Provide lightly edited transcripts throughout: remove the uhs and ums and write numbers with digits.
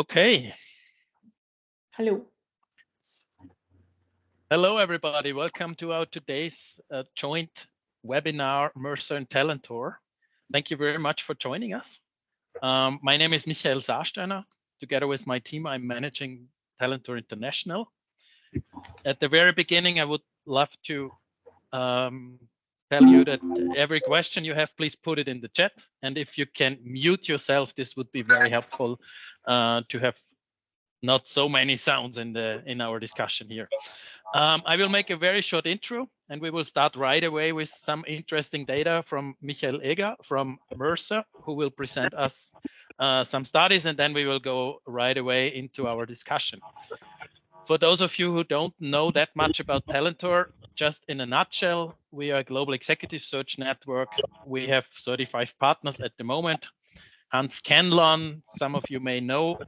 Okay. Hello. Hello, everybody. Welcome to our today's joint webinar, Mercer and Talentor. Thank you very much for joining us. My name is Michael Sarsteiner. Together with my team, I'm managing Talentor International. At the very beginning, I would love to tell you that every question you have, please put it in the chat. And if you can mute yourself, this would be very helpful to have not so many sounds in our discussion here. I will make a very short intro, and we will start right away with some interesting data from Eger from Mercer, who will present us some studies, and then we will go right away into our discussion. For those of you who don't know that much about Talentor, just in a nutshell, we are a global executive search network. We have 35 partners at the moment. Hans Scanlon, some of you may know,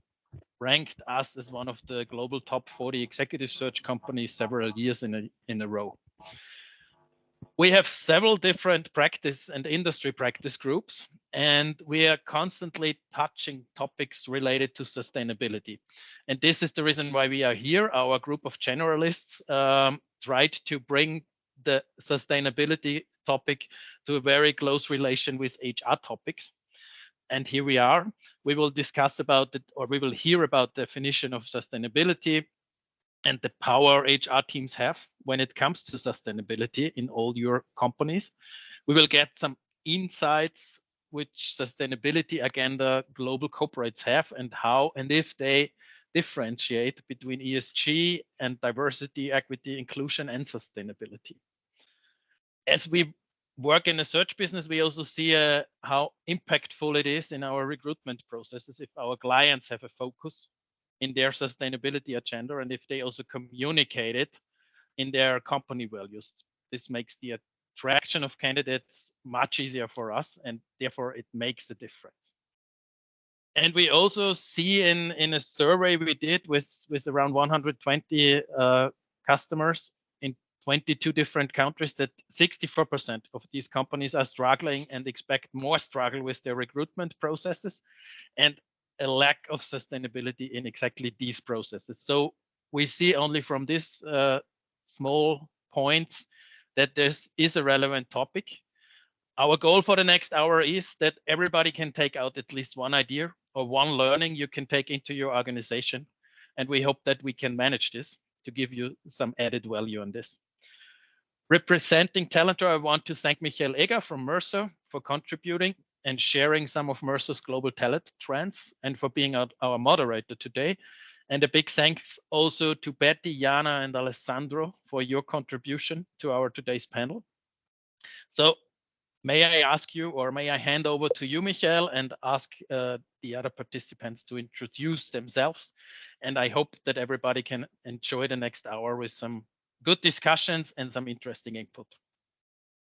ranked us as one of the global top 40 executive search companies several years in a row. We have several different practice and industry practice groups, and we are constantly touching topics related to sustainability. And this is the reason why we are here. Our group of generalists tried to bring the sustainability topic to a very close relation with HR topics. And here we are. We will discuss about it, or we will hear about the definition of sustainability and the power HR teams have when it comes to sustainability in all your companies. We will get some insights which sustainability agenda global corporates have, and how and if they differentiate between ESG and diversity, equity, inclusion, and sustainability. As we work in the search business, we also see how impactful it is in our recruitment processes if our clients have a focus in their sustainability agenda, and if they also communicate it in their company values. This makes the attraction of candidates much easier for us, and therefore it makes a difference. And we also see in a survey we did with around 120 customers in 22 different countries that 64% of these companies are struggling and expect more struggle with their recruitment processes and a lack of sustainability in exactly these processes. So we see only from this small points that this is a relevant topic. Our goal for the next hour is that everybody can take out at least one idea or one learning you can take into your organization. And we hope that we can manage this to give you some added value on this. Representing Talentor, I want to thank Eger from Mercer for contributing and sharing some of Mercer's global talent trends, and for being our moderator today. And a big thanks also to Betty, Jaana, and Alessandro for your contribution to our today's panel. So may I ask you, or may I hand over to you, Michael, and ask the other participants to introduce themselves. And I hope that everybody can enjoy the next hour with some good discussions and some interesting input.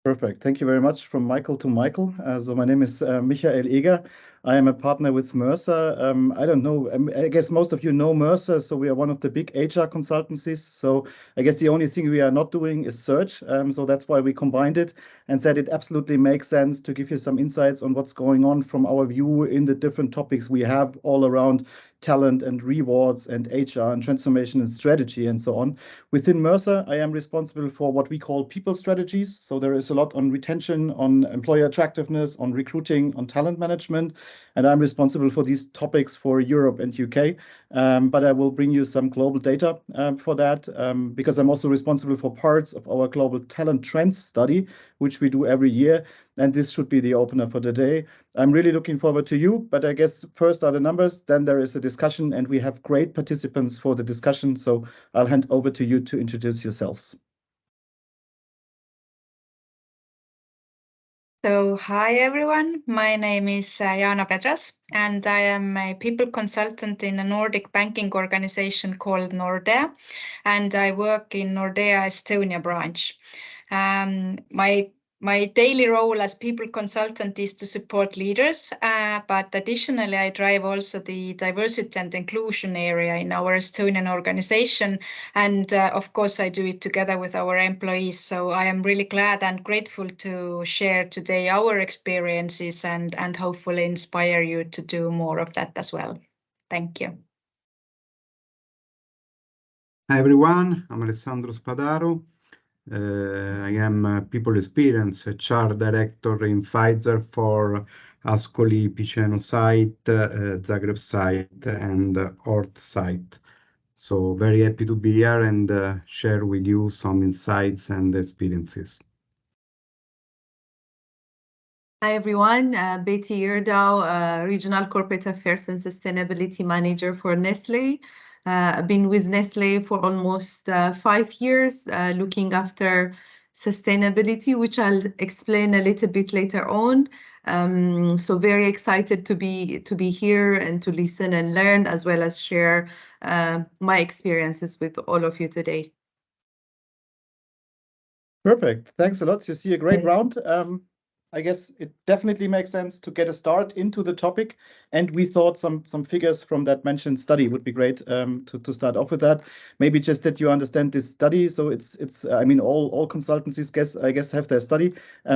Perfect. Thank you very much from Michael to Michael. So my name is Michael Eger. I am a partner with Mercer. I don't know, I guess most of you know Mercer, so we are one of the big HR consultancies. So I guess the only thing we are not doing is search. So that's why we combined it and said it absolutely makes sense to give you some insights on what's going on from our view in the different topics we have all around talent and rewards and HR and transformation and strategy and so on. Within Mercer, I am responsible for what we call people strategies. So there is a lot on retention, on employer attractiveness, on recruiting, on talent management. And I'm responsible for these topics for Europe and UK. But I will bring you some global data for that, because I'm also responsible for parts of our global talent trends study, which we do every year. And this should be the opener for today. I'm really looking forward to you, but I guess first are the numbers, then there is a discussion, and we have great participants for the discussion. So I'll hand over to you to introduce yourselves. So hi everyone, my name is Jaana Pedras, and I am a people consultant in a Nordic banking organization called Nordea, and I work in Nordea Estonia branch. My daily role as people consultant is to support leaders, but additionally I drive also the diversity and inclusion area in our Estonian organization, and of course I do it together with our employees. So I am really glad and grateful to share today our experiences and hopefully inspire you to do more of that as well. Thank you. Hi everyone, I'm Alessandro Spadaro. I am a People Experience HR Director in Pfizer for Ascoli Piceno site, Zagreb site, and Orth site. So very happy to be here and share with you some insights and experiences. Hi everyone, Betty Yerdau, Regional Corporate Affairs and Sustainability Manager for Nestle. I've been with Nestle for almost 5 years, looking after sustainability, which I'll explain a little bit later on. So very excited to be here and to listen and learn, as well as share my experiences with all of you today. Perfect. Thanks a lot. You see a great round. I guess it definitely makes sense to get a start into the topic, and we thought some figures from that mentioned study would be great to start off with that. Maybe just that you understand this study. So it's I mean all consultancies I guess have their study.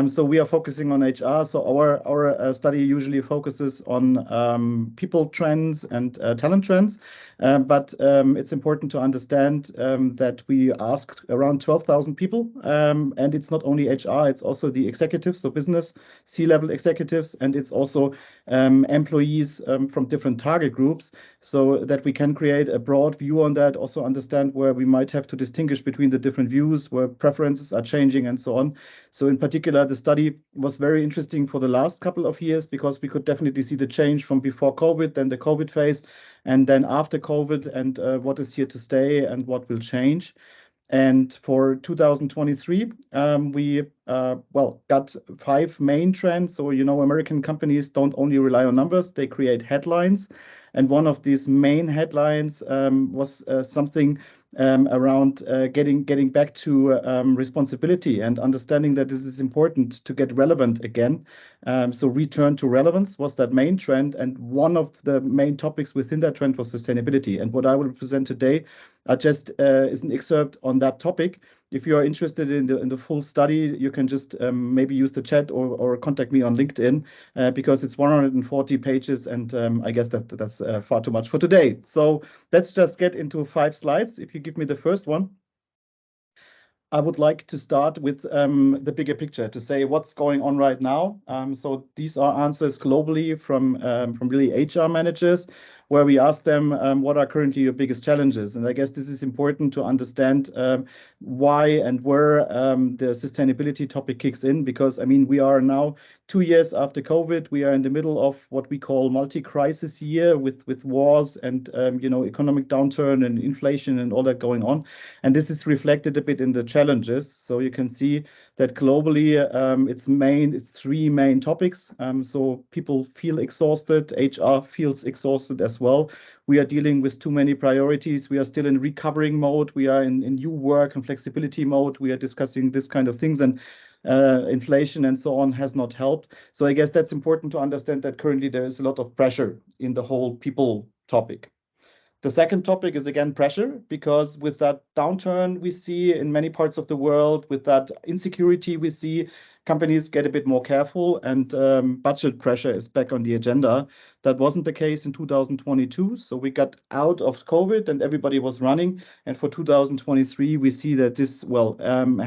So we are focusing on HR. So our study usually focuses on people trends and talent trends, but it's important to understand that we asked around 12,000 people, and it's not only HR, it's also the executives, so business C-level executives, and it's also employees from different target groups, so that we can create a broad view on that, also understand where we might have to distinguish between the different views, where preferences are changing and so on. So in particular, the study was very interesting for the last couple of years because we could definitely see the change from before COVID, then the COVID phase, and then after COVID, and what is here to stay and what will change. And for 2023, we got 5 main trends. So, American companies don't only rely on numbers, they create headlines. And one of these main headlines was something around getting back to responsibility and understanding that this is important to get relevant again. So return to relevance was that main trend. And one of the main topics within that trend was sustainability. And what I will present today just is an excerpt on that topic. If you are interested in the full study, you can just maybe use the chat or contact me on LinkedIn because it's 140 pages, and I guess that's far too much for today. So let's just get into 5 slides. If you give me the first one. I would like to start with the bigger picture to say what's going on right now. So these are answers globally from really HR managers, where we ask them what are currently your biggest challenges. And I guess this is important to understand why and where the sustainability topic kicks in, because I mean we are now 2 years after COVID. We are in the middle of what we call multi-crisis year with wars and economic downturn and inflation and all that going on. And this is reflected a bit in the challenges. So you can see that globally it's 3 main topics. So people feel exhausted, HR feels exhausted as well. We are dealing with too many priorities. We are still in recovering mode. We are in new work and flexibility mode. We are discussing this kind of things, and inflation and so on has not helped. So I guess that's important to understand that currently there is a lot of pressure in the whole people topic. The second topic is again pressure, because with that downturn we see in many parts of the world, with that insecurity we see, companies get a bit more careful, and budget pressure is back on the agenda. That wasn't the case in 2022. So we got out of COVID and everybody was running. And for 2023, we see that this,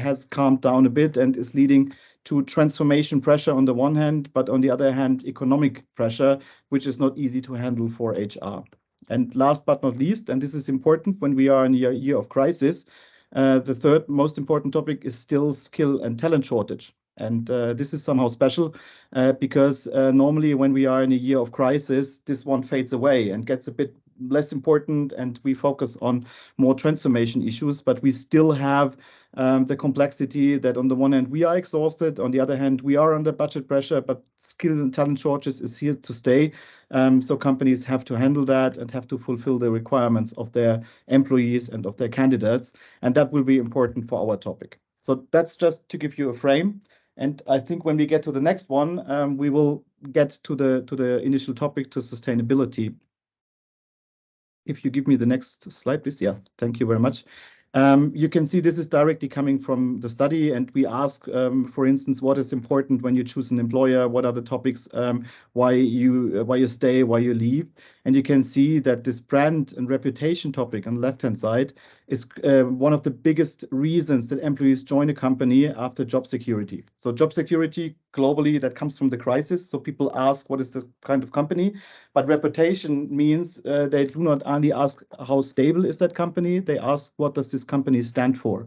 has calmed down a bit and is leading to transformation pressure on the one hand, but on the other hand, economic pressure, which is not easy to handle for HR. And last but not least, and this is important when we are in a year of crisis, the third most important topic is still skill and talent shortage. And this is somehow special because normally when we are in a year of crisis, this one fades away and gets a bit less important, and we focus on more transformation issues. But we still have the complexity that on the one hand we are exhausted, on the other hand we are under budget pressure, but skill and talent shortages is here to stay. So companies have to handle that and have to fulfill the requirements of their employees and of their candidates, and that will be important for our topic. So that's just to give you a frame. And I think when we get to the next one, we will get to the initial topic, to sustainability. If you give me the next slide, please. Yeah, thank you very much. You can see this is directly coming from the study, and we ask, for instance, what is important when you choose an employer, what are the topics, why you stay, why you leave. And you can see that this brand and reputation topic on the left-hand side is one of the biggest reasons that employees join a company after job security. So job security globally, that comes from the crisis. So people ask, what is the kind of company? But reputation means they do not only ask how stable is that company, they ask what does this company stand for.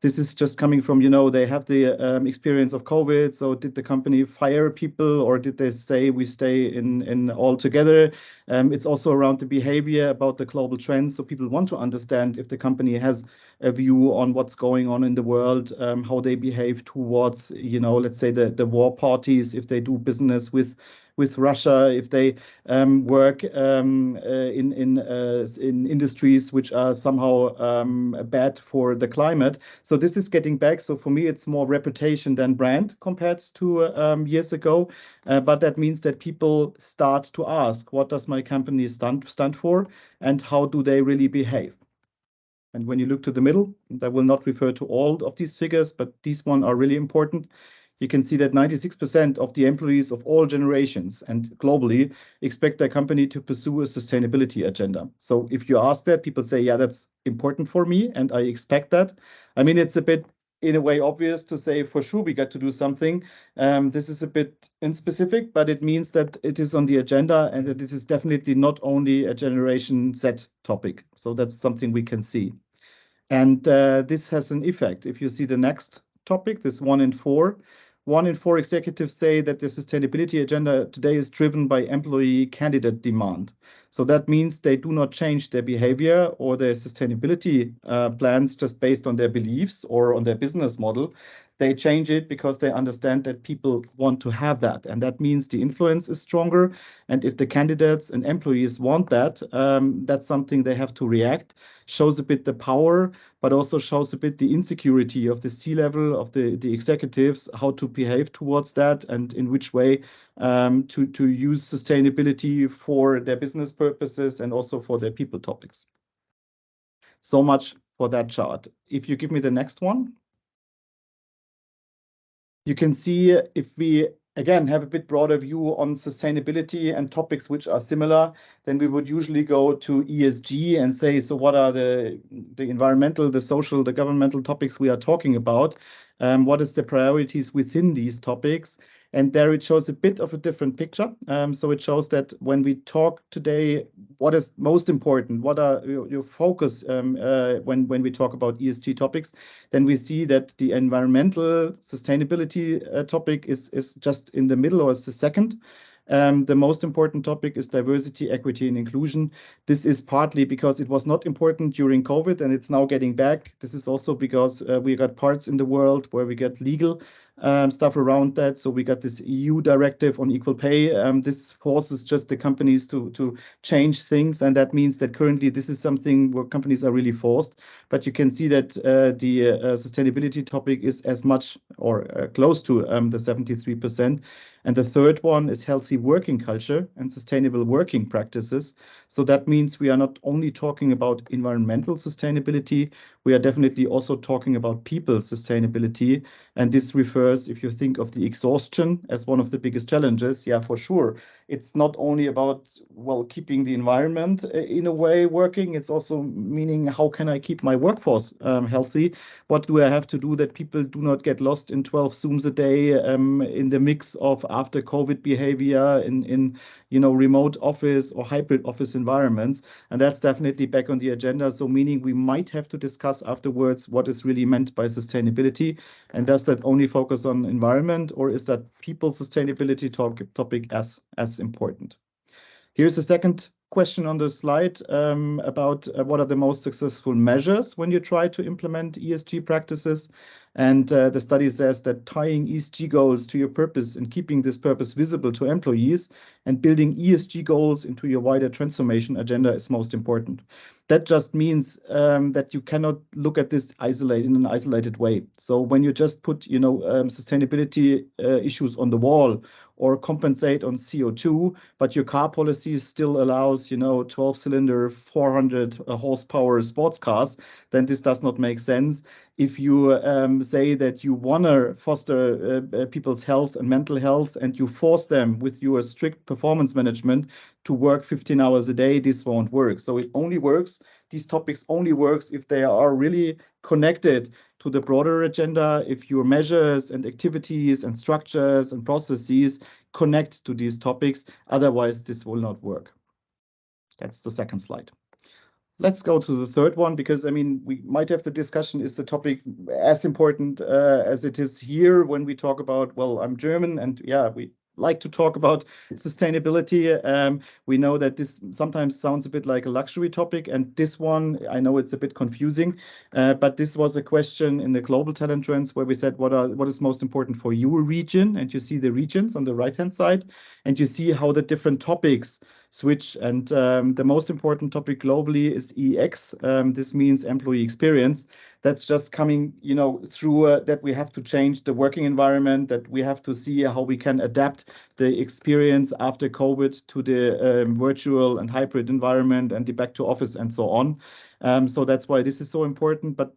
This is just coming from, they have the experience of COVID. So did the company fire people, or did they say we stay in all together? It's also around the behavior about the global trends. So people want to understand if the company has a view on what's going on in the world, how they behave towards, let's say the war parties, if they do business with Russia, if they work in industries which are somehow bad for the climate. So this is getting back. So for me, it's more reputation than brand compared to years ago. But that means that people start to ask, what does my company stand for, and how do they really behave? And when you look to the middle, I will not refer to all of these figures, but these ones are really important. You can see that 96% of the employees of all generations and globally expect their company to pursue a sustainability agenda. So if you ask that, people say, yeah, that's important for me, and I expect that. I mean, it's a bit, in a way, obvious to say, for sure, we got to do something. This is a bit unspecific, but it means that it is on the agenda, and that this is definitely not only a Generation Z topic. So that's something we can see. And this has an effect. If you see the next topic, this 1 in 4, 1 in 4 executives say that the sustainability agenda today is driven by employee candidate demand. So that means they do not change their behavior or their sustainability plans just based on their beliefs or on their business model. They change it because they understand that people want to have that. And that means the influence is stronger. And if the candidates and employees want that, that's something they have to react. Shows a bit the power, but also shows a bit the insecurity of the C-level, of the executives, how to behave towards that, and in which way to use sustainability for their business purposes and also for their people topics. So much for that chart. If you give me the next one. You can see if we, again, have a bit broader view on sustainability and topics which are similar, then we would usually go to ESG and say, so what are the environmental, the social, the governmental topics we are talking about? What is the priorities within these topics? And there it shows a bit of a different picture. So it shows that when we talk today, what is most important? What are your focus when we talk about ESG topics? Then we see that the environmental sustainability topic is just in the middle, or is the second. The most important topic is diversity, equity, and inclusion. This is partly because it was not important during COVID, and it's now getting back. This is also because we got parts in the world where we get legal stuff around that. So we got this EU directive on equal pay. This forces just the companies to change things. And that means that currently this is something where companies are really forced. But you can see that the sustainability topic is as much or close to the 73%. And the third one is healthy working culture and sustainable working practices. So that means we are not only talking about environmental sustainability, we are definitely also talking about people sustainability. And this refers, if you think of the exhaustion as one of the biggest challenges, yeah, for sure. It's not only about, well, keeping the environment in a way working. It's also meaning, how can I keep my workforce healthy? What do I have to do that people do not get lost in 12 Zooms a day in the mix of after COVID behavior in remote office or hybrid office environments? And that's definitely back on the agenda. So meaning we might have to discuss afterwards what is really meant by sustainability, and does that only focus on environment, or is that people sustainability topic as important? Here's the second question on the slide about what are the most successful measures when you try to implement ESG practices. And the study says that tying ESG goals to your purpose and keeping this purpose visible to employees and building ESG goals into your wider transformation agenda is most important. That just means that you cannot look at this in an isolated way. So when you just put, sustainability issues on the wall, or compensate on CO2, but your car policy still allows, 12-cylinder, 400 horsepower sports cars, then this does not make sense. If you say that you want to foster people's health and mental health, and you force them with your strict performance management to work 15 hours a day, this won't work. So it only works, these topics only works if they are really connected to the broader agenda, if your measures and activities and structures and processes connect to these topics. Otherwise, this will not work. That's the second slide. Let's go to the third one, because we might have the discussion, is the topic as important as it is here when we talk about, well, I'm German, and yeah, we like to talk about sustainability. We know that this sometimes sounds a bit like a luxury topic, and this one, I know it's a bit confusing, but this was a question in the global talent trends where we said, what is most important for your region? And you see the regions on the right-hand side, and you see how the different topics switch. And the most important topic globally is EX. This means employee experience. That's just coming, through that we have to change the working environment, that we have to see how we can adapt the experience after COVID to the virtual and hybrid environment and the back to office and so on. So that's why this is so important. But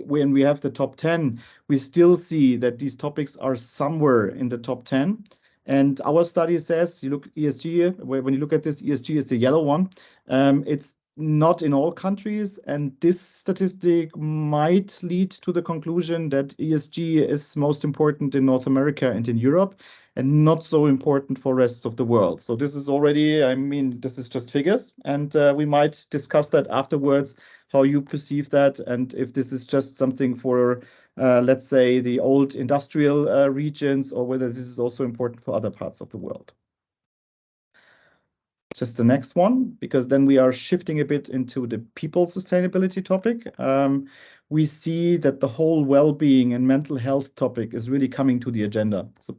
when we have the top 10, we still see that these topics are somewhere in the top 10. And our study says, you look ESG, when you look at this, ESG is the yellow one. It's not in all countries, and this statistic might lead to the conclusion that ESG is most important in North America and in Europe, and not so important for rest of the world. So this is already, this is just figures, and we might discuss that afterwards, how you perceive that, and if this is just something for, let's say, the old industrial regions, or whether this is also important for other parts of the world. Just the next one, because then we are shifting a bit into the people sustainability topic. We see that the whole well-being and mental health topic is really coming to the agenda. So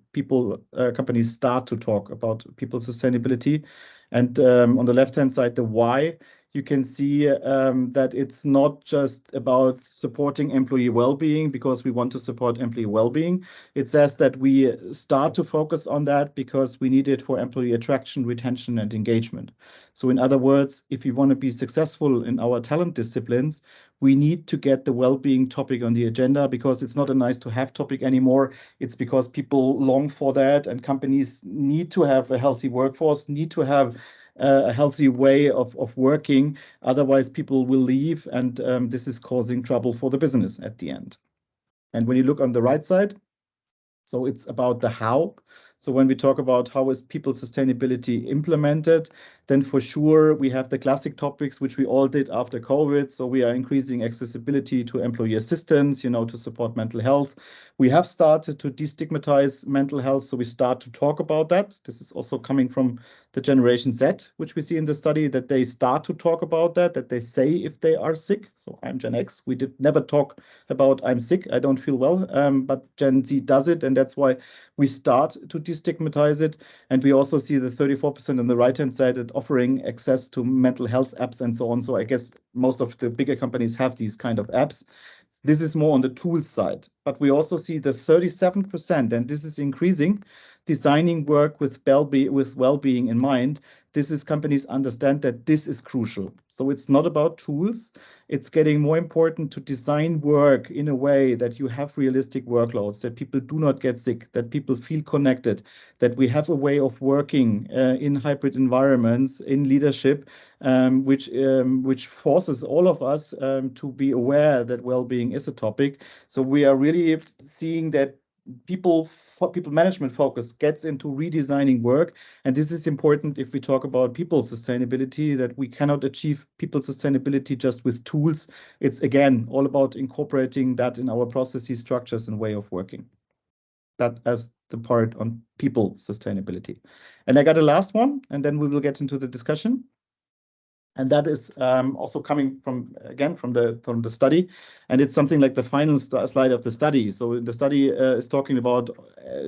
companies start to talk about people sustainability. And on the left-hand side, the why, you can see that it's not just about supporting employee well-being because we want to support employee well-being. It says that we start to focus on that because we need it for employee attraction, retention, and engagement. So in other words, if we want to be successful in our talent disciplines, we need to get the well-being topic on the agenda, because it's not a nice to have topic anymore. It's because people long for that, and companies need to have a healthy workforce, need to have a healthy way of working. Otherwise, people will leave, and this is causing trouble for the business at the end. And when you look on the right side, so it's about the how. So when we talk about how is people sustainability implemented, then for sure we have the classic topics which we all did after COVID. So we are increasing accessibility to employee assistance, to support mental health. We have started to destigmatize mental health, so we start to talk about that. This is also coming from the Generation Z, which we see in the study, that they start to talk about that they say if they are sick. So I'm Gen X. We did never talk about I'm sick, I don't feel well, but Gen Z does it, and that's why we start to destigmatize it. And we also see the 34% on the right-hand side that offering access to mental health apps and so on. So I guess most of the bigger companies have these kind of apps. This is more on the tools side, but we also see the 37%, and this is increasing, designing work with well-being in mind. This is companies understand that this is crucial. So it's not about tools. It's getting more important to design work in a way that you have realistic workloads, that people do not get sick, that people feel connected, that we have a way of working in hybrid environments, in leadership, which forces all of us to be aware that well-being is a topic. So we are really seeing that people management focus gets into redesigning work. And this is important if we talk about people sustainability, that we cannot achieve people sustainability just with tools. It's again all about incorporating that in our processes, structures, and way of working. That as the part on people sustainability. And I got a last one, and then we will get into the discussion. And that is also coming from, again, from the study. And it's something like the final slide of the study. So the study is talking about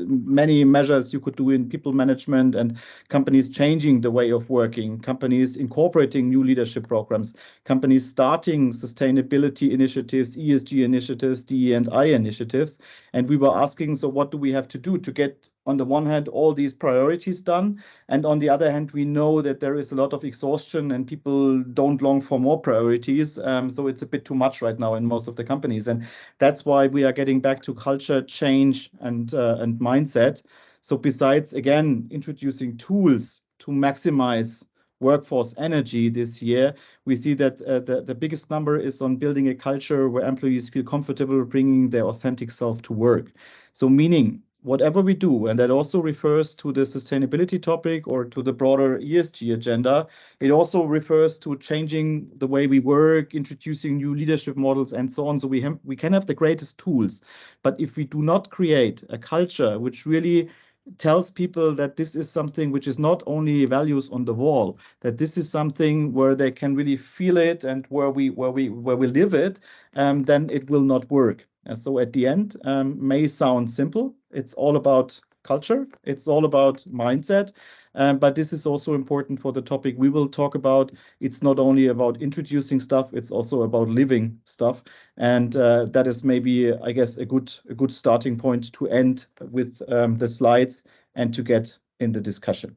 many measures you could do in people management and companies changing the way of working, companies incorporating new leadership programs, companies starting sustainability initiatives, ESG initiatives, DE&I initiatives. And we were asking, so what do we have to do to get, on the one hand, all these priorities done? And on the other hand, we know that there is a lot of exhaustion and people don't long for more priorities. So it's a bit too much right now in most of the companies. And that's why we are getting back to culture change and mindset. So besides, again, introducing tools to maximize workforce energy this year, we see that the biggest number is on building a culture where employees feel comfortable bringing their authentic self to work. So meaning, whatever we do, and that also refers to the sustainability topic or to the broader ESG agenda, it also refers to changing the way we work, introducing new leadership models, and so on. So we can have the greatest tools, but if we do not create a culture which really tells people that this is something which is not only values on the wall, that this is something where they can really feel it and where we live it, then it will not work. And so at the end, may sound simple. It's all about culture. It's all about mindset. But this is also important for the topic we will talk about. It's not only about introducing stuff, it's also about living stuff. And that is maybe, I guess, a good starting point to end with the slides and to get in the discussion.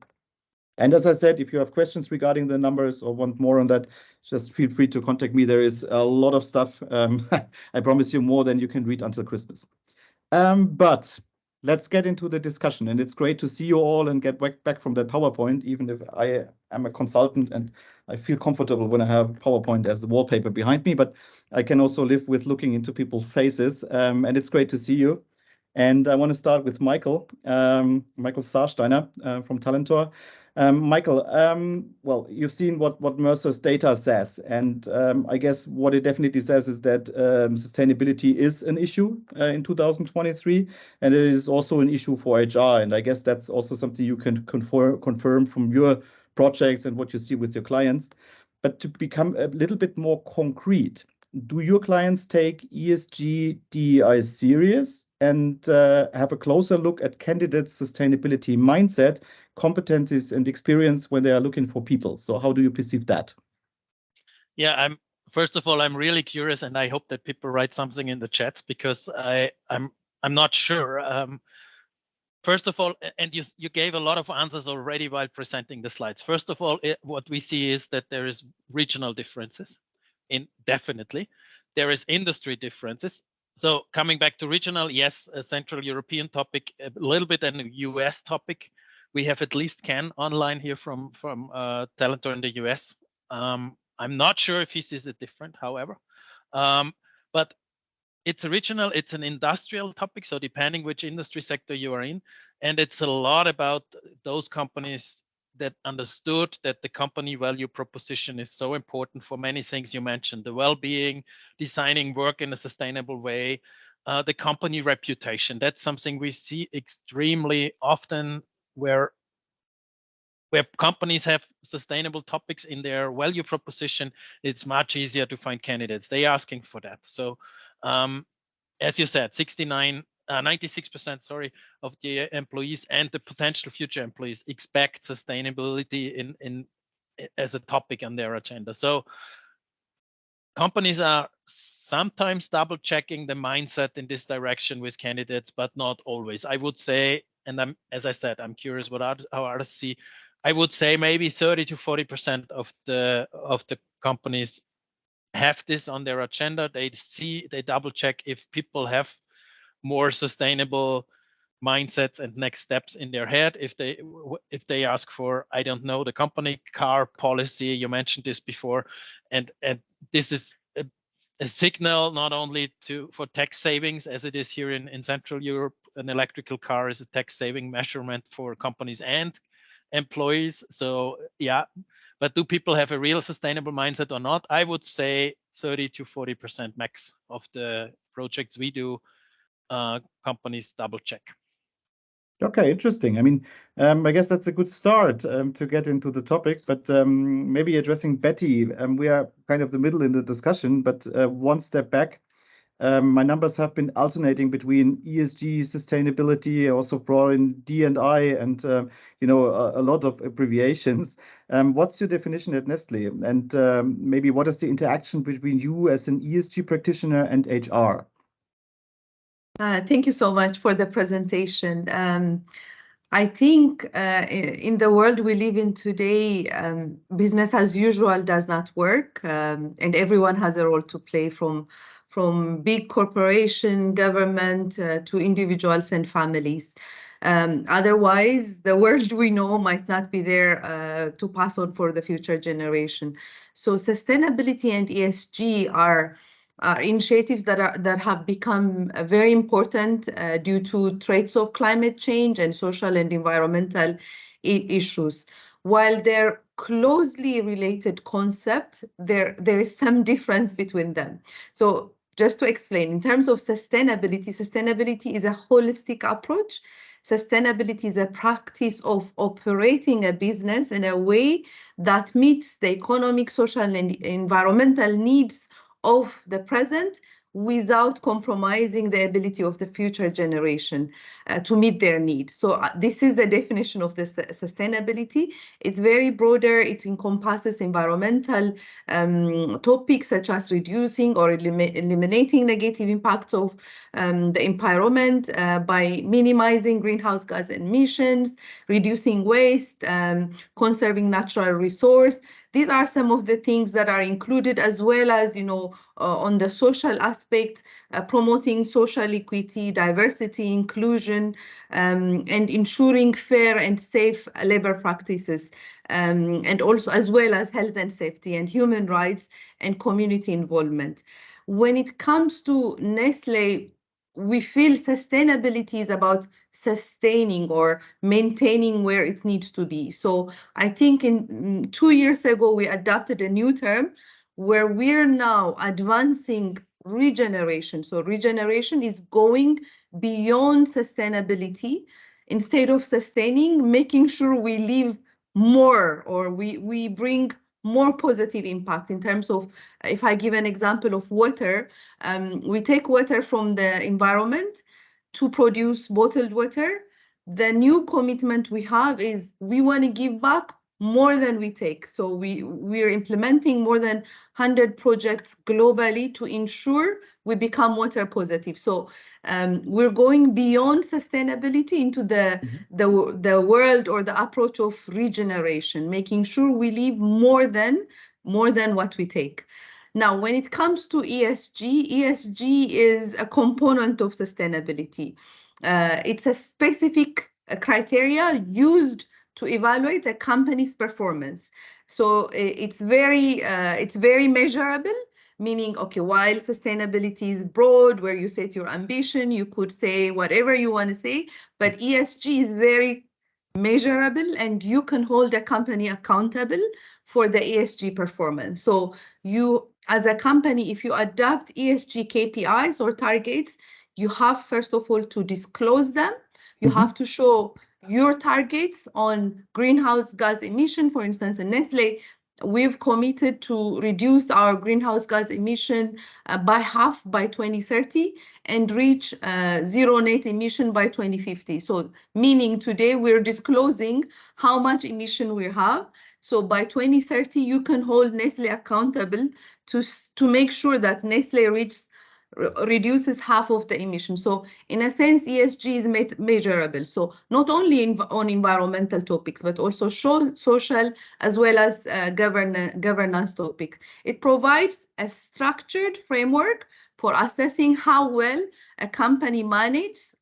And as I said, if you have questions regarding the numbers or want more on that, just feel free to contact me. There is a lot of stuff. I promise you more than you can read until Christmas. But let's get into the discussion. And it's great to see you all and get back from that PowerPoint, even if I am a consultant and I feel comfortable when I have PowerPoint as the wallpaper behind me. But I can also live with looking into people's faces. And it's great to see you. And I want to start with Michael Sarsteiner from Talentor. Michael, well, you've seen what Mercer's data says, and I guess what it definitely says is that sustainability is an issue in 2023, and it is also an issue for HR. And I guess that's also something you can confirm from your projects and what you see with your clients. But to become a little bit more concrete, do your clients take ESG DEI serious and have a closer look at candidates' sustainability mindset, competencies, and experience when they are looking for people? So how do you perceive that? Yeah, first of all, I'm really curious, and I hope that people write something in the chat, because I'm not sure. First of all, and you gave a lot of answers already while presenting the slides. First of all, what we see is that there is regional differences. Definitely, there is industry differences. So coming back to regional, yes, a Central European topic, a little bit, and a US topic. We have at least Ken online here from Talentor in the US. I'm not sure if he sees it different, however, but it's regional. It's an industrial topic, so depending which industry sector you are in, and it's a lot about those companies that understood that the company value proposition is so important for many things you mentioned: the well-being, designing work in a sustainable way, the company reputation. That's something we see extremely often, where companies have sustainable topics in their value proposition. It's much easier to find candidates. They're asking for that. So as you said, 96%, sorry, of the employees and the potential future employees expect sustainability in as a topic on their agenda. So companies are sometimes double checking the mindset in this direction with candidates, but not always. I would say, and as I said, I'm curious how others see. I would say maybe 30 to 40% of the companies have this on their agenda. They double check if people have more sustainable mindsets and next steps in their head. If they ask for, I don't know, the company car policy, you mentioned this before, and this is a signal not only for tax savings, as it is here in Central Europe. An electrical car is a tax saving measurement for companies and employees. So yeah, but do people have a real sustainable mindset or not? I would say 30 to 40% max of the projects we do, companies double check. Okay, interesting. I mean, I guess that's a good start to get into the topic, but maybe addressing Betty, we are kind of the middle in the discussion, but one step back. My numbers have been alternating between ESG, sustainability, also brought in D&I, and a lot of abbreviations. What's your definition at Nestle? And maybe what is the interaction between you as an ESG practitioner and HR? Thank you so much for the presentation. I think in the world we live in today, business as usual does not work, and everyone has a role to play, from big corporation, government, to individuals and families. Otherwise, the world we know might not be there to pass on for the future generation. So sustainability and ESG are initiatives that have become very important due to threats of climate change and social and environmental issues. While they're closely related concepts, there is some difference between them. So just to explain, in terms of sustainability is a holistic approach. Sustainability is a practice of operating a business in a way that meets the economic, social, and environmental needs of the present without compromising the ability of the future generation to meet their needs. So this is the definition of the sustainability. It's very broader. It encompasses environmental topics such as reducing or eliminating negative impacts of the environment by minimizing greenhouse gas emissions, reducing waste, conserving natural resource. These are some of the things that are included, as well as, on the social aspect, promoting social equity, diversity, inclusion, and ensuring fair and safe labor practices, and also as well as health and safety and human rights and community involvement. When it comes to Nestle, we feel sustainability is about sustaining or maintaining where it needs to be. So I think 2 years ago, we adopted a new term where we're now advancing regeneration. So regeneration is going beyond sustainability. Instead of sustaining, making sure we leave more, or we bring more positive impact in terms of, if I give an example of water, we take water from the environment to produce bottled water. The new commitment we have is we want to give back more than we take. So we're implementing more than 100 projects globally to ensure we become water positive. So we're going beyond sustainability into the world or the approach of regeneration, making sure we leave more than what we take. Now, when it comes to ESG is a component of sustainability. It's a specific criteria used to evaluate a company's performance. So it's very measurable, meaning, okay, while sustainability is broad, where you set your ambition, you could say whatever you want to say, but ESG is very measurable, and you can hold a company accountable for the ESG performance. So you, as a company, if you adopt ESG KPIs or targets, you have, first of all, to disclose them. You have to show your targets on greenhouse gas emission. For instance, in Nestle, we've committed to reduce our greenhouse gas emission by half by 2030 and reach zero net emission by 2050. So meaning today we're disclosing how much emission we have. So by 2030, you can hold Nestle accountable to make sure that Nestle reduces half of the emissions. So in a sense, ESG is measurable. So not only on environmental topics, but also social as well as governance topics. It provides a structured framework for assessing how well a company manages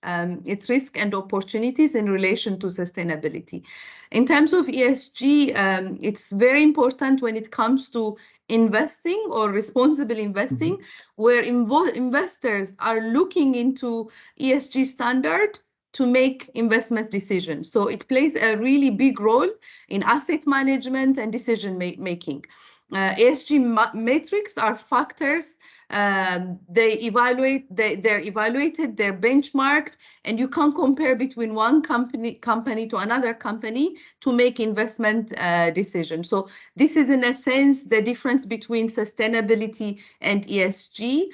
its risk and opportunities in relation to sustainability. In terms of ESG, it's very important when it comes to investing or responsible investing, where investors are looking into ESG standard to make investment decisions. So it plays a really big role in asset management and decision making. ESG metrics are factors. They're evaluated, they're benchmarked, and you can compare between one company to another company to make investment decisions. So this is, in a sense, the difference between sustainability and ESG.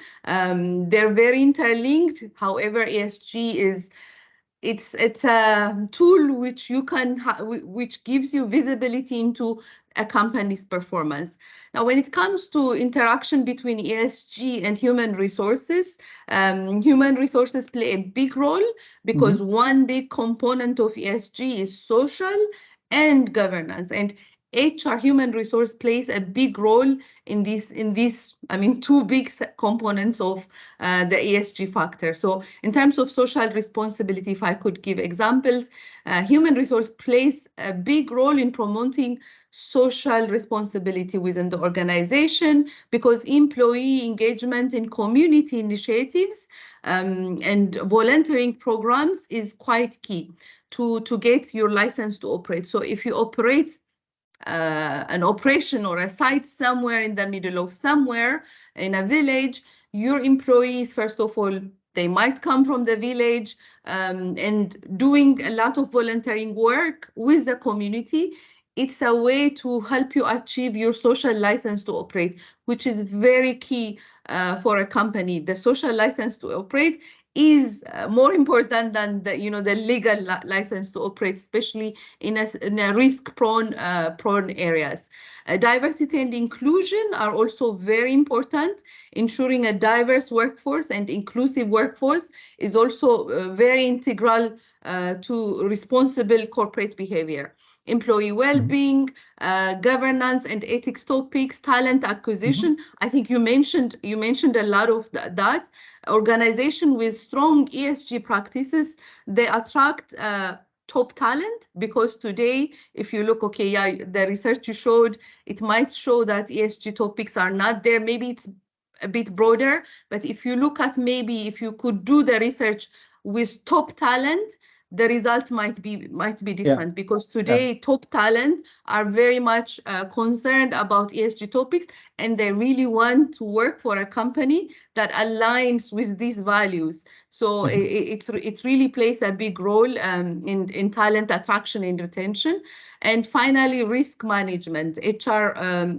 They're very interlinked. However, ESG is it's a tool which you can which gives you visibility into a company's performance. Now, when it comes to interaction between ESG and human resources play a big role because one big component of ESG is social and governance, and HR, human resource, plays a big role in these, I mean, two big components of the ESG factor. So in terms of social responsibility, if I could give examples, human resource plays a big role in promoting social responsibility within the organization because employee engagement in community initiatives and volunteering programs is quite key to get your license to operate. So if you operate an operation or a site somewhere in the middle of somewhere in a village, your employees, first of all, they might come from the village and doing a lot of volunteering work with the community. It's a way to help you achieve your social license to operate, which is very key for a company. The social license to operate is more important than the legal license to operate, especially in a risk-prone areas. Diversity and inclusion are also very important. Ensuring a diverse workforce and inclusive workforce is also very integral to responsible corporate behavior. Employee well-being, governance and ethics topics, talent acquisition. I think you mentioned a lot of that. Organization with strong ESG practices, they attract top talent because today, if you look, the research you showed, it might show that ESG topics are not there. Maybe it's a bit broader, but if you look at maybe if you could do the research with top talent, the results might be different because today top talent are very much concerned about ESG topics and they really want to work for a company that aligns with these values. So it really plays a big role in talent attraction and retention. And finally, risk management. HR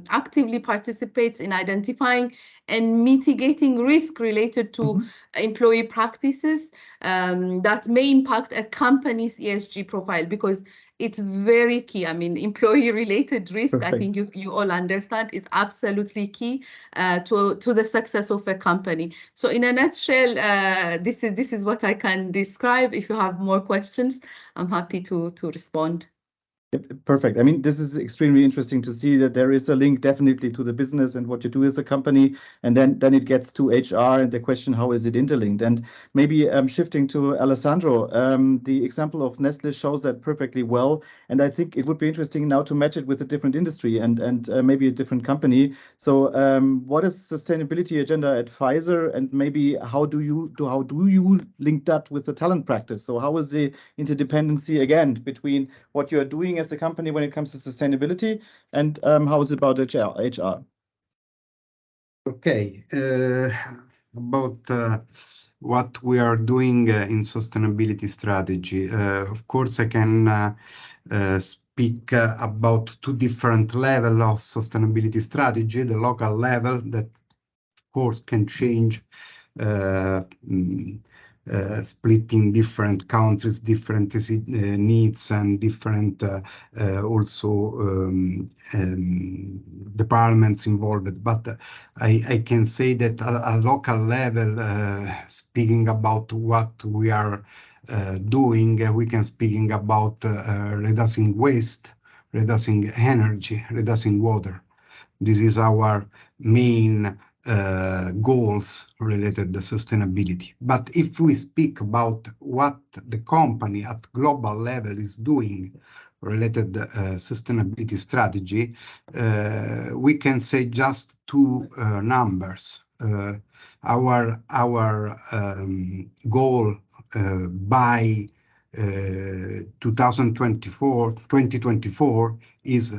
actively participates in identifying and mitigating risk related to employee practices that may impact a company's ESG profile because it's very key. I mean, employee-related risk, I think you all understand, is absolutely key to the success of a company. So in a nutshell, this is what I can describe. If you have more questions, I'm happy to respond. Perfect. I mean, this is extremely interesting to see that there is a link definitely to the business and what you do as a company, and then it gets to HR and the question, how is it interlinked? And maybe shifting to Alessandro, the example of Nestle shows that perfectly well, and I think it would be interesting now to match it with a different industry and maybe a different company. So what is sustainability agenda at Pfizer, and maybe how do you link that with the talent practice? So how is the interdependency again between what you are doing as a company when it comes to sustainability and how is it about HR? Okay, about what we are doing in sustainability strategy. Of course, I can speak about two different levels of sustainability strategy. The local level that, of course, can change splitting different countries, different needs and different also departments involved. But I can say that at a local level, speaking about what we are doing, we can speaking about reducing waste, reducing energy, reducing water. This is our main goals related to sustainability. But if we speak about what the company at global level is doing related to sustainability strategy, we can say just two numbers. Our goal by 2024 is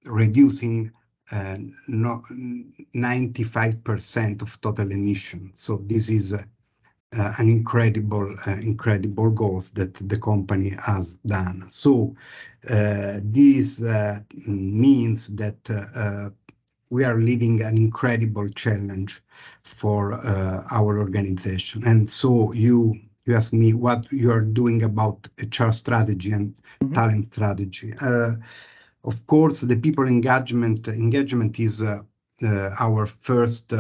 reducing 95% of total emission. So this is an incredible goals that the company has done. So this means that we are living an incredible challenge for our organization. And so you ask me what you are doing about HR strategy and talent strategy. Of course, the people engagement is our first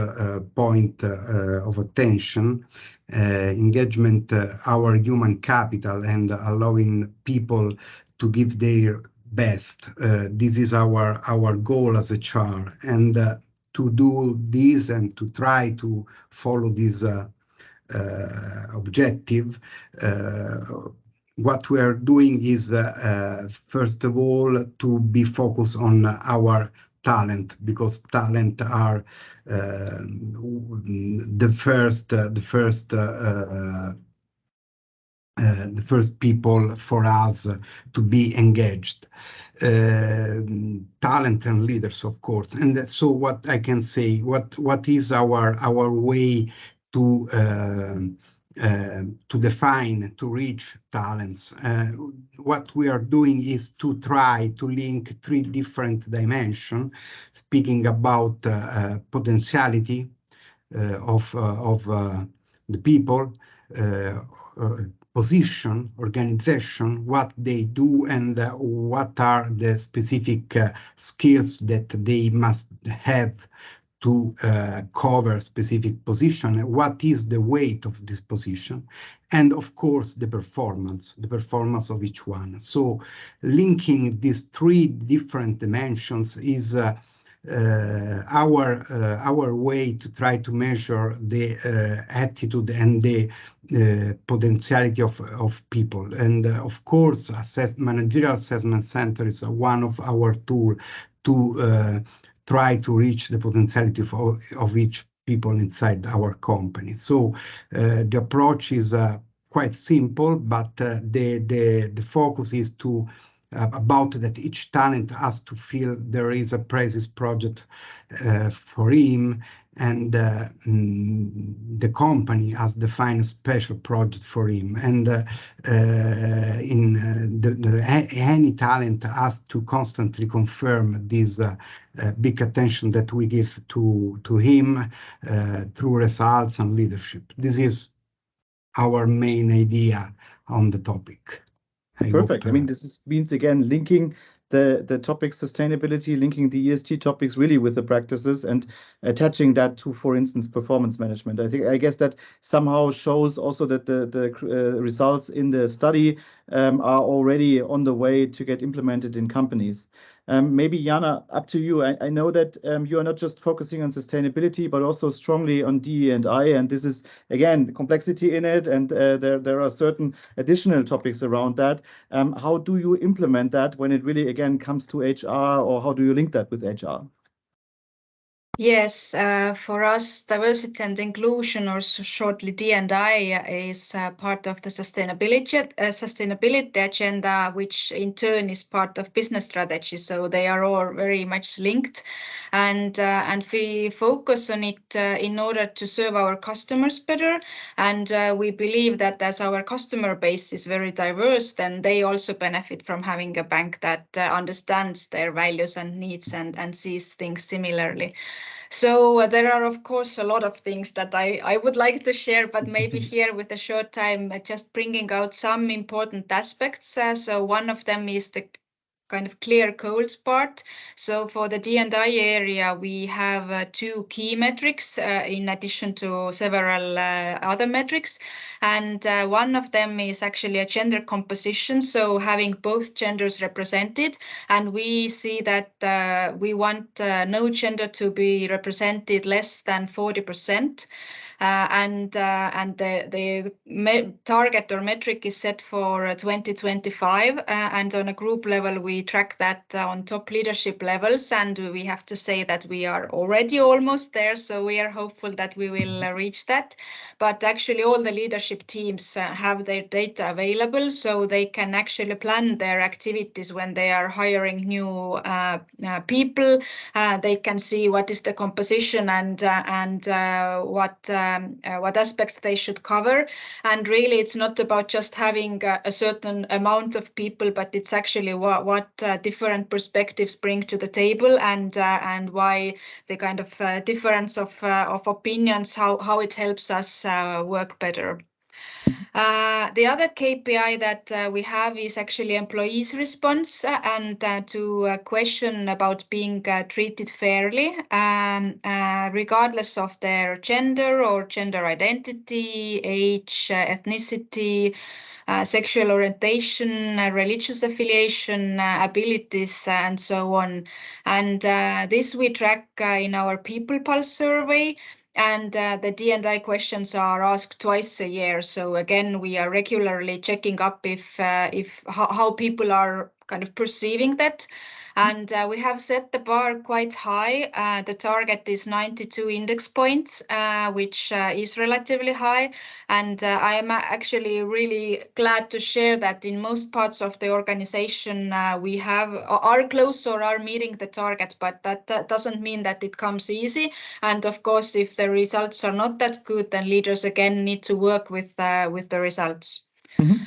point of attention. Engagement, our human capital, and allowing people to give their best. This is our goal as HR, and to do this and to try to follow this objective, what we are doing is, first of all, to be focused on our talent, because talent are the first people for us to be engaged. Talent and leaders, of course. And so what I can say, what is our way to define, to reach talents. What we are doing is to try to link 3 different dimensions, speaking about potentiality of the people, position, organization, what they do, and what are the specific skills that they must have to cover specific position, what is the weight of this position, and of course the performance of each one. So linking these 3 different dimensions is our way to try to measure the attitude and the potentiality of people. And of course, managerial assessment center is one of our tools to try to reach the potentiality of each people inside our company. So the approach is quite simple, but the focus is to about that each talent has to feel there is a Praises project for him, and the company has defined a special project for him. And any talent has to constantly confirm this big attention that we give to him through results and leadership. This is our main idea on the topic. Perfect. I mean, this means, again, linking the topic sustainability, linking the ESG topics really with the practices and attaching that to, for instance, performance management. I guess that somehow shows also that the results in the study are already on the way to get implemented in companies. Maybe Jaana, up to you. I know that you are not just focusing on sustainability, but also strongly on DE&I, and this is, again, complexity in it, and there are certain additional topics around that. How do you implement that when it really, again, comes to HR, or how do you link that with HR? Yes, for us, diversity and inclusion, or shortly D&I, is part of the sustainability agenda, which in turn is part of business strategy. So they are all very much linked, and we focus on it in order to serve our customers better. And we believe that as our customer base is very diverse, then they also benefit from having a bank that understands their values and needs and sees things similarly. So there are, of course, a lot of things that I would like to share, but maybe here with a short time, just bringing out some important aspects. So one of them is the kind of clear goals part. So for the D&I area, we have 2 key metrics in addition to several other metrics. And one of them is actually a gender composition, so having both genders represented. And we see that we want no gender to be represented less than 40%. and the target or metric is set for 2025, and on a group level we track that on top leadership levels, and we have to say that we are already almost there, so we are hopeful that we will reach that. But actually all the leadership teams have their data available, so they can actually plan their activities when they are hiring new people. They can see what is the composition and what aspects they should cover. And really it's not about just having a certain amount of people, but it's actually what different perspectives bring to the table, and why the kind of difference of opinions, how it helps us work better. The other KPI that we have is actually employees' response and to a question about being treated fairly, regardless of their gender or gender identity, age, ethnicity, sexual orientation, religious affiliation, abilities, and so on. And this we track in our People Pulse survey. And the D&I questions are asked twice a year. So again, we are regularly checking up if how people are kind of perceiving that. And we have set the bar quite high. The target is 92 index points, which is relatively high. And I am actually really glad to share that in most parts of the organization, we are close or are meeting the target, but that doesn't mean that it comes easy. And of course, if the results are not that good, then leaders again need to work with the results. Mm-hmm.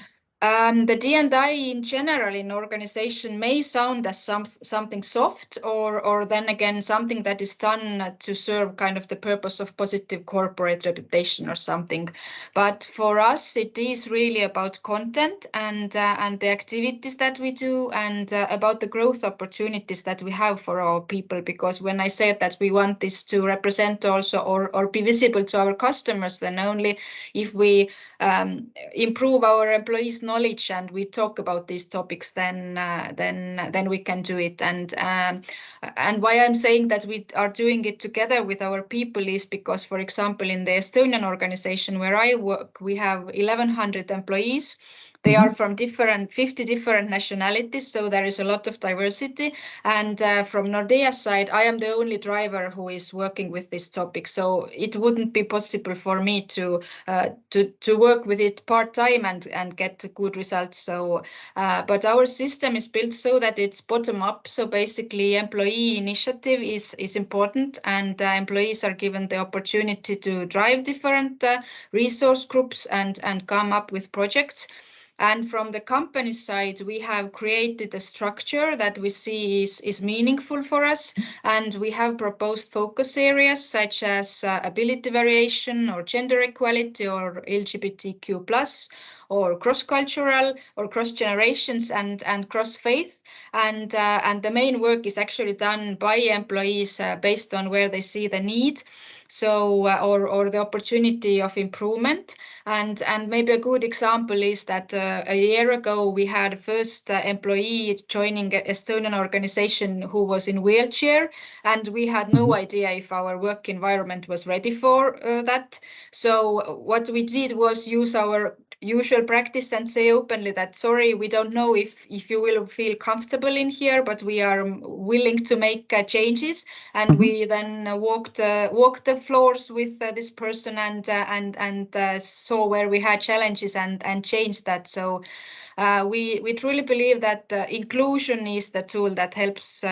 The D&I in general in organization may sound as something soft, or then again something that is done to serve kind of the purpose of positive corporate reputation or something. But for us, it is really about content and the activities that we do, and about the growth opportunities that we have for our people. Because when I said that we want this to represent also or be visible to our customers, then only if we improve our employees' knowledge and we talk about these topics, then we can do it. And why I'm saying that we are doing it together with our people is because, for example, in the Estonian organization where I work, we have 1,100 employees. They are from 50 different nationalities, so there is a lot of diversity. And from Nordea side, I am the only driver who is working with this topic. So it wouldn't be possible for me to work with it part-time and get good results. So, but our system is built so that it's bottom-up. So basically, employee initiative is important, and employees are given the opportunity to drive different resource groups and come up with projects. And from the company side, we have created a structure that we see is meaningful for us. And we have proposed focus areas such as ability variation or gender equality or LGBTQ+, or cross-cultural or cross-generations and cross-faith. And the main work is actually done by employees based on where they see the need. So, or the opportunity of improvement. And maybe a good example is that a year ago we had a first employee joining an Estonian organization who was in wheelchair, and we had no idea if our work environment was ready for that. So what we did was use our usual practice and say openly that, sorry, we don't know if you will feel comfortable in here, but we are willing to make changes. And we then walked the floors with this person and saw where we had challenges and changed that. So we truly believe that inclusion is the tool that helps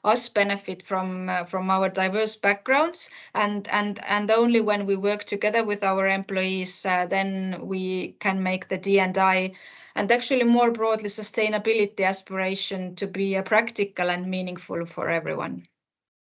us benefit from our diverse backgrounds, and only when we work together with our employees, then we can make the D&I and actually more broadly sustainability aspiration to be practical and meaningful for everyone.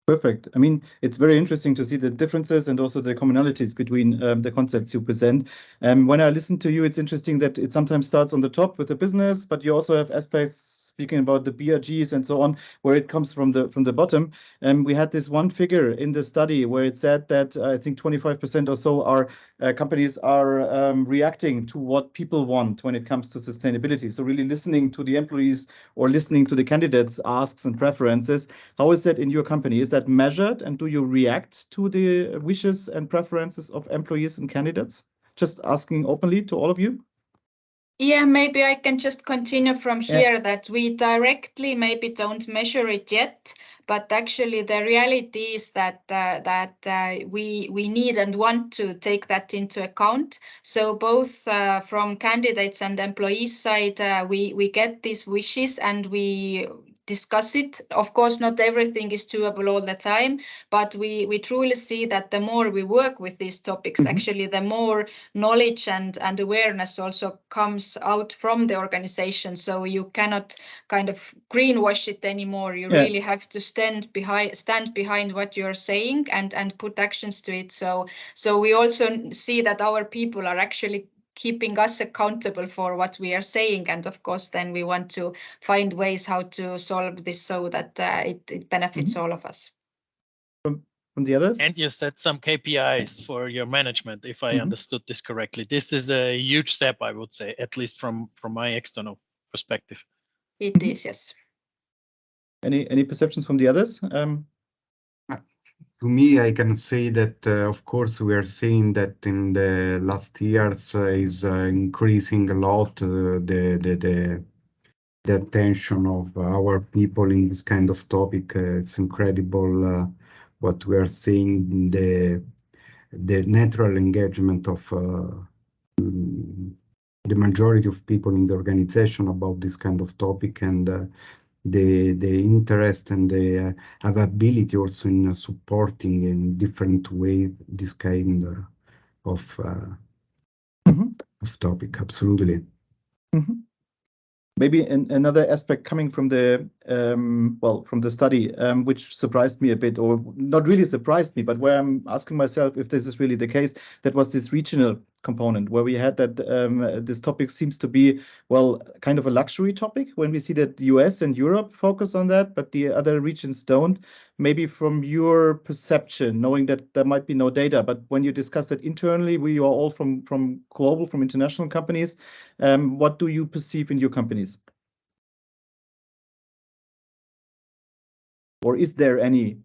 Perfect. I mean, it's very interesting to see the differences and also the commonalities between the concepts you present. When I listen to you, it's interesting that it sometimes starts on the top with the business, but you also have aspects speaking about the BRGs and so on, where it comes from the bottom. We had this one figure in the study where it said that I think 25% or so are companies are reacting to what people want when it comes to sustainability. So really listening to the employees or listening to the candidates' asks and preferences. How is that in your company? Is that measured, and do you react to the wishes and preferences of employees and candidates? Just asking openly to all of you. Yeah, maybe I can just continue from here, that we directly maybe don't measure it yet, but actually the reality is that we need and want to take that into account. So both from candidates and employees side, we get these wishes and we discuss it. Of course, not everything is doable all the time, but we truly see that the more we work with these topics, actually the more knowledge and awareness also comes out from the organization. So you cannot kind of greenwash it anymore. You really have to stand behind what you're saying and put actions to it. So we also see that our people are actually keeping us accountable for what we are saying, and of course then we want to find ways how to solve this so that it benefits all of us. From the others? And you set some KPIs for your management, if I understood this correctly. This is a huge step, I would say, at least from my external perspective. It is, yes. Any perceptions from the others? To me, I can say that, of course, we are seeing that in the last years is increasing a lot the attention of our people in this kind of topic. It's incredible what we are seeing, the natural engagement of the majority of people in the organization about this kind of topic, and the interest and the availability also in supporting in different way this kind of topic. Absolutely. Maybe another aspect coming from the from the study, which surprised me a bit, or not really surprised me, but where I'm asking myself if this is really the case, that was this regional component, where we had that this topic seems to be, well, kind of a luxury topic when we see that the US and Europe focus on that, but the other regions don't. Maybe from your perception, knowing that there might be no data, but when you discuss it internally, we are all from global, from international companies. What do you perceive in your companies? Or is there any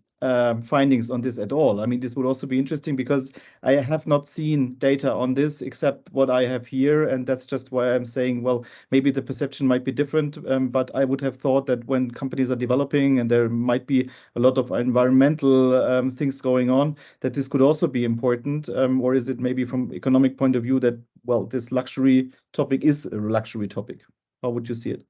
findings on this at all? I mean, this would also be interesting because I have not seen data on this except what I have here, and that's just why I'm saying, well, maybe the perception might be different, but I would have thought that when companies are developing and there might be a lot of environmental things going on, that this could also be important, or is it maybe from economic point of view that, well, this luxury topic is a luxury topic? How would you see it?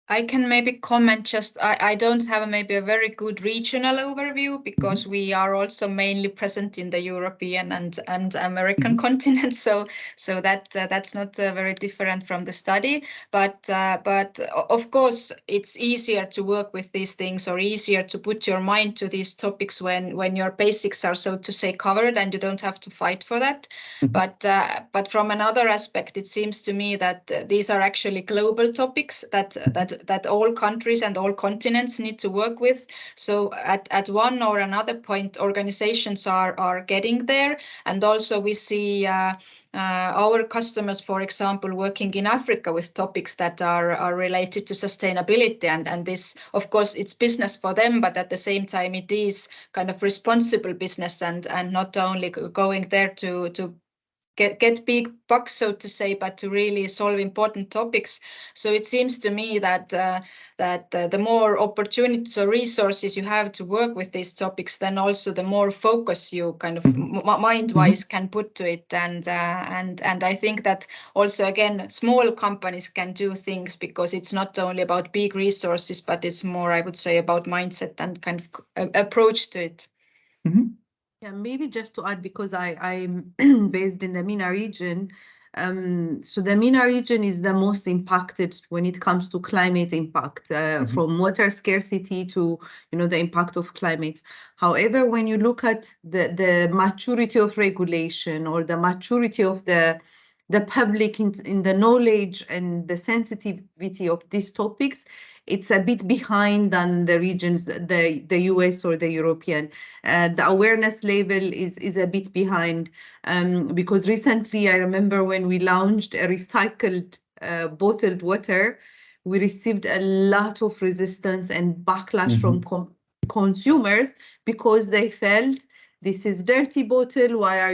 I can maybe comment just, I don't have maybe a very good regional overview because we are also mainly present in the European and American continent. So that's not very different from the study. But of course, it's easier to work with these things or easier to put your mind to these topics when your basics are, so to say, covered and you don't have to fight for that. But from another aspect, it seems to me that these are actually global topics that all countries and all continents need to work with. So at one or another point, organizations are getting there. And also we see our customers, for example, working in Africa with topics that are related to sustainability. And this, of course, it's business for them, but at the same time, it is kind of responsible business and not only going there to get big bucks, so to say, but to really solve important topics. So it seems to me that the more opportunities or resources you have to work with these topics, then also the more focus you kind of mind-wise can put to it. And I think that also, again, small companies can do things because it's not only about big resources, but it's more, I would say, about mindset and kind of approach to it. Yeah, maybe just to add, because I'm based in the MENA region. So the MENA region is the most impacted when it comes to climate impact, from water scarcity to, the impact of climate. However, when you look at the maturity of regulation or the maturity of the the public in the knowledge and the sensitivity of these topics, it's a bit behind than the regions, the US or the European. The awareness level is a bit behind, because recently I remember when we launched a recycled bottled water, we received a lot of resistance and backlash from consumers because they felt this is dirty bottle. Why are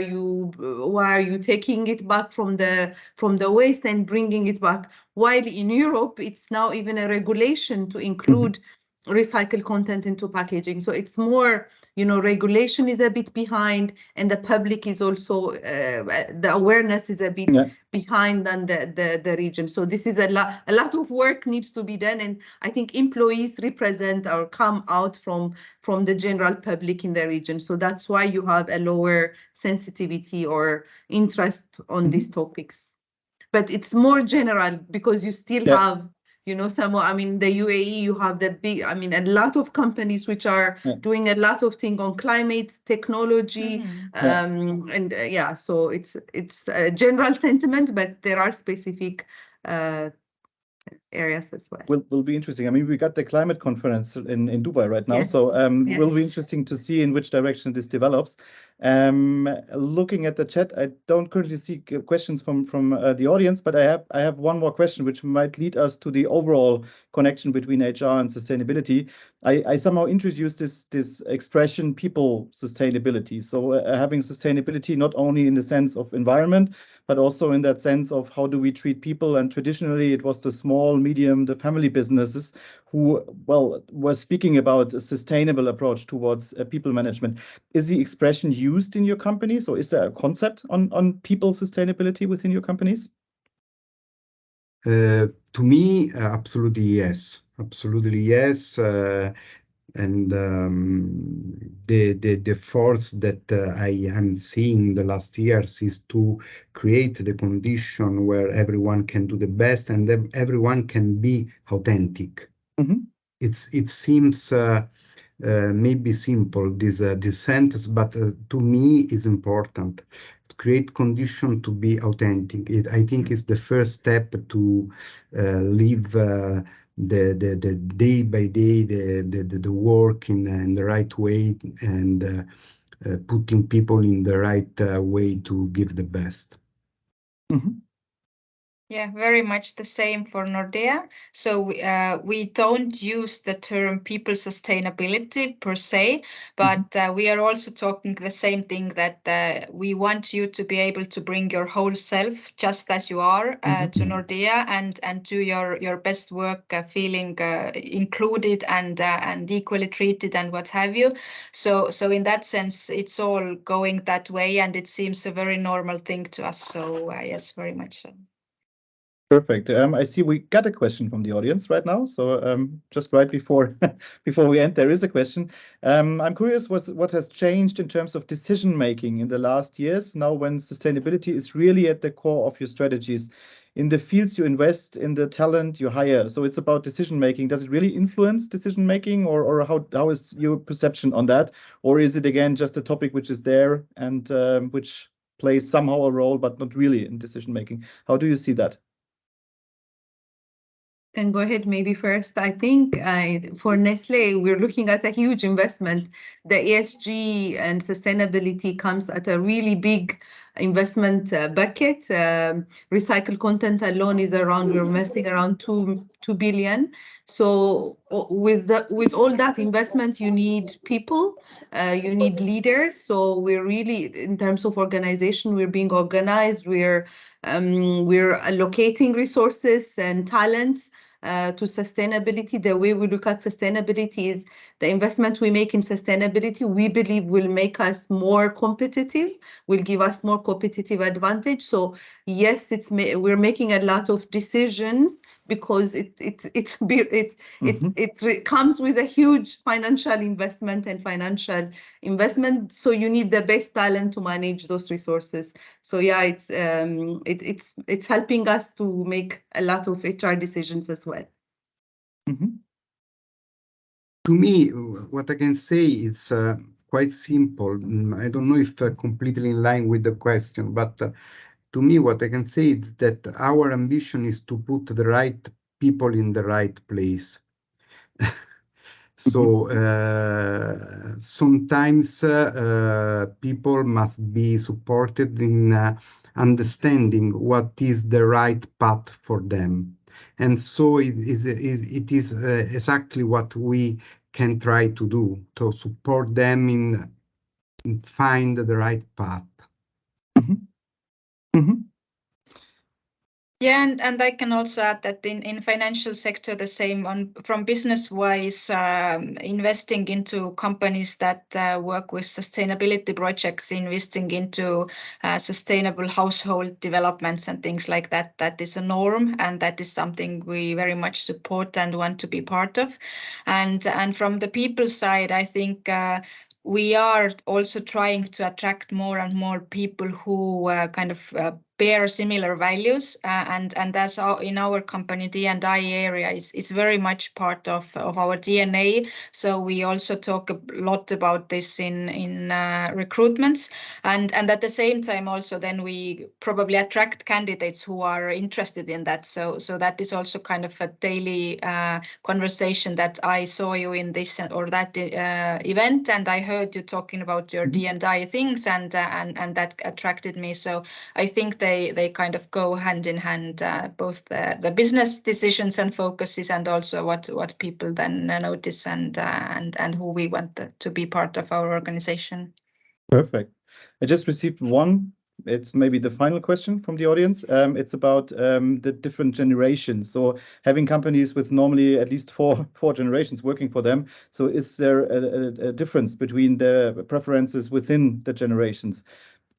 you taking it back from the waste and bringing it back? While in Europe, it's now even a regulation to include recycled content into packaging. So it's more, regulation is a bit behind, and the public is also the awareness is a bit behind than the region. So this is a lot of work needs to be done, and I think employees represent or come out from the general public in the region. So that's why you have a lower sensitivity or interest on these topics. But it's more general because you still have, the UAE, you have a lot of companies which are doing a lot of things on climate technology. So it's a general sentiment, but there are specific areas as well. Will be interesting. I mean, we got the climate conference in Dubai right now, so will be interesting to see in which direction this develops. Looking at the chat, I don't currently see questions from the audience, but I have one more question which might lead us to the overall connection between HR and sustainability. I somehow introduced this expression, people sustainability. So having sustainability not only in the sense of environment, but also in that sense of how do we treat people. And traditionally, it was the small, medium, the family businesses who, were speaking about a sustainable approach towards people management. Is the expression used in your company? So is there a concept on people sustainability within your companies? To me, absolutely yes. Absolutely yes. And the force that I am seeing the last years is to create the condition where everyone can do the best and everyone can be authentic. It seems maybe simple, this sentence, but to me is important. To create condition to be authentic. I think it's the first step to live the day by day, the work in the right way, and putting people in the right way to give the best. Yeah, very much the same for Nordea. So we don't use the term people sustainability per se, but we are also talking the same thing that we want you to be able to bring your whole self just as you are to Nordea and do your best work, feeling included and equally treated and what have you. So in that sense, it's all going that way, and it seems a very normal thing to us. So yes, very much so. Perfect. I see we got a question from the audience right now. So just right before we end, there is a question. I'm curious what has changed in terms of decision making in the last years. Now, when sustainability is really at the core of your strategies, in the fields you invest, in the talent you hire. So it's about decision making. Does it really influence decision making, or how is your perception on that, or is it again just a topic which is there and which plays somehow a role but not really in decision making? How do you see that? Can go ahead maybe first. I think for Nestle, we're looking at a huge investment. The ESG and sustainability comes at a really big investment bucket. Recycled content alone is we're investing around 2 billion. So with all that investment, you need people, you need leaders. So we're really, in terms of organization, we're being organized. We're allocating resources and talents to sustainability. The way we look at sustainability is the investment we make in sustainability, we believe will make us more competitive, will give us more competitive advantage. So yes, we're making a lot of decisions because it comes with a huge financial investment. So you need the best talent to manage those resources. So yeah, it's helping us to make a lot of HR decisions as well. To me, what I can say is quite simple. I don't know if completely in line with the question, but to me, what I can say is that our ambition is to put the right people in the right place. So sometimes people must be supported in understanding what is the right path for them. And so it is exactly what we can try to do, to support them in find the right path. Yeah, and I can also add that in financial sector, the same from business wise, investing into companies that work with sustainability projects, investing into sustainable household developments and things like that. That is a norm, and that is something we very much support and want to be part of. And from the people side, I think we are also trying to attract more and more people who kind of bear similar values, and as in our company, D&I area is very much part of our DNA. So we also talk a lot about this in recruitments, and at the same time also then we probably attract candidates who are interested in that. So that is also kind of a daily conversation that I saw you in this or that event, and I heard you talking about your D&I things, and that attracted me. So I think they kind of go hand in hand, both the business decisions and focuses, and also what people then notice and who we want to be part of our organization. Perfect. I just received one. It's maybe the final question from the audience. It's about the different generations. So having companies with normally at least four generations working for them. So is there a difference between the preferences within the generations?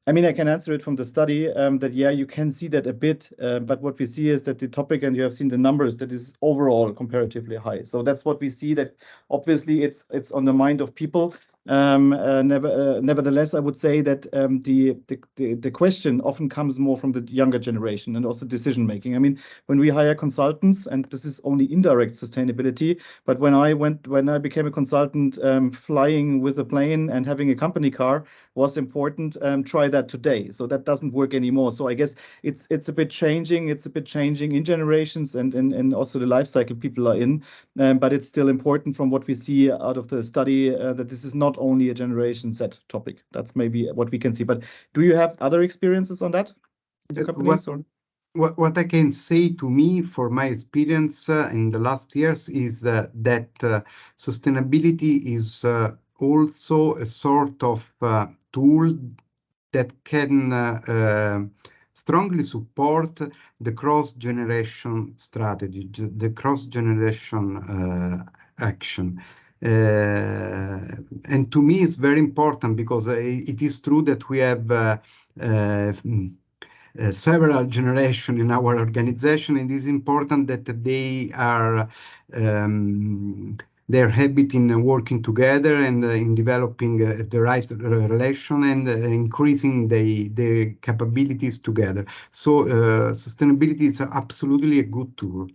I mean, I can answer it from the study that, yeah, you can see that a bit, but what we see is that the topic, and you have seen the numbers, that is overall comparatively high. So that's what we see, that obviously it's on the mind of people. Nevertheless, I would say that the question often comes more from the younger generation and also decision making. I mean, when we hire consultants, and this is only indirect sustainability, but when I became a consultant, flying with a plane and having a company car was important. Try that today. So that doesn't work anymore. So I guess it's a bit changing. It's a bit changing in generations and also the life cycle people are in. But it's still important from what we see out of the study that this is not only a Generation Z topic. That's maybe what we can see. But do you have other experiences on that? What I can say to me, for my experience in the last years, is that sustainability is also a sort of tool that can strongly support the cross-generation strategy, the cross-generation action. And to me, it's very important because it is true that we have several generations in our organization, and it is important that they are their habit in working together and in developing the right relation and increasing their capabilities together. So sustainability is absolutely a good tool.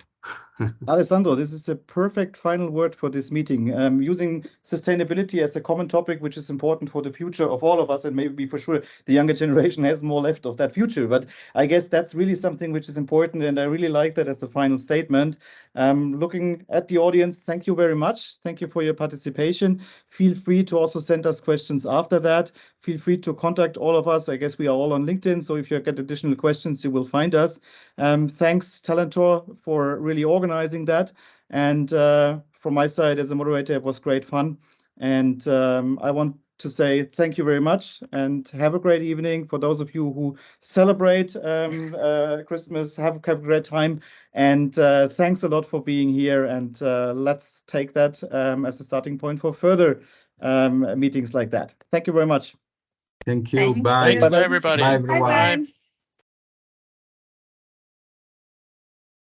Alessandro, this is a perfect final word for this meeting. Using sustainability as a common topic, which is important for the future of all of us, and maybe for sure the younger generation has more left of that future. But I guess that's really something which is important, and I really like that as a final statement. Looking at the audience, thank you very much. Thank you for your participation. Feel free to also send us questions after that. Feel free to contact all of us. I guess we are all on LinkedIn, so if you get additional questions, you will find us. Thanks, Talentor, for really organizing that. And from my side as a moderator, it was great fun. And I want to say thank you very much and have a great evening. For those of you who celebrate Christmas, have a great time. And thanks a lot for being here. And let's take that as a starting point for further meetings like that. Thank you very much. Thank you. Thanks. Bye. Thanks to everybody. Bye, everyone. Bye-bye.